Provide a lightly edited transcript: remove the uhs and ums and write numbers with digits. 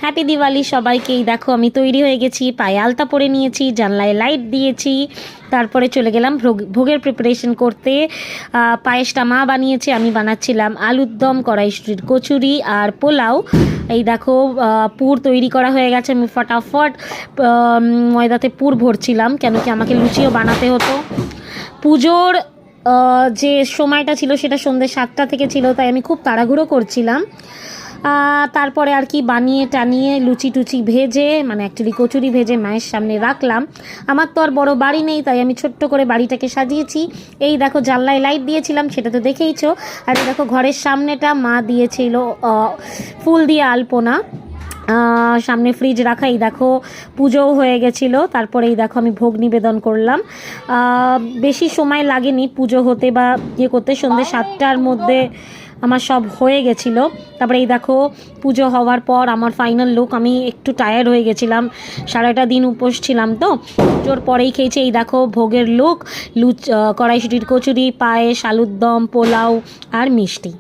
Happy Diwali সবাইকেই। দেখো আমি তৈরি হয়ে গেছি, পায়ে আলতা পরে নিয়েছি, জানলায় লাইট দিয়েছি, তারপরে চলে গেলাম ভোগের প্রিপারেশন করতে। পায়েসটা মা বানিয়েছে, আমি বানাচ্ছিলাম আলুর দম, কড়াইশুঁটির কচুরি আর পোলাও। এই দেখো পুর তৈরি করা হয়ে গেছে, আমি ফটাফট ময়দাতে পুর ভরছিলাম, কেন কি আমাকে লুচিও বানাতে হতো। পুজোর যে সময়টা ছিল সেটা সন্ধ্যে 7টা থেকে ছিল, তাই আমি খুব তাড়াহুড়ো করছিলাম। তারপরে আর কি বানিয়ে টানিয়ে লুচি টুচি ভেজে, মানে অ্যাকচুয়ালি কচুরি ভেজে মায়ের সামনে রাখলাম। আমার তো আর বড় বাড়ি নেই, তাই আমি ছোট্ট করে বাড়িটাকে সাজিয়েছি। এই দেখো জানলায় লাইট দিয়েছিলাম, সেটা তো দেখেইছো। আর এই দেখো ঘরের সামনেটা মা দিয়েছিল ফুল দিয়ে আলপনা, সামনে ফ্রিজ রাখা। এই দেখো পুজোও হয়ে গেছিলো। তারপরে এই দেখো আমি ভোগ নিবেদন করলাম। বেশি সময় লাগেনি পুজো হতে বা ইয়ে করতে, সন্ধ্যে 7টার মধ্যে আমার সব হয়ে গেছিলো। তারপরে এই দেখো পুজো হওয়ার পর আমার ফাইনাল লুক। আমি একটু টায়ার্ড হয়ে গেছিলাম, সারাটা দিন উপোস ছিলাম, তো পুজোর পরেই খেয়েছি। এই দেখো ভোগের লুক, কড়াইশুঁটির কচুরি, পায়েস, আলুর দম, পোলাও আর মিষ্টি।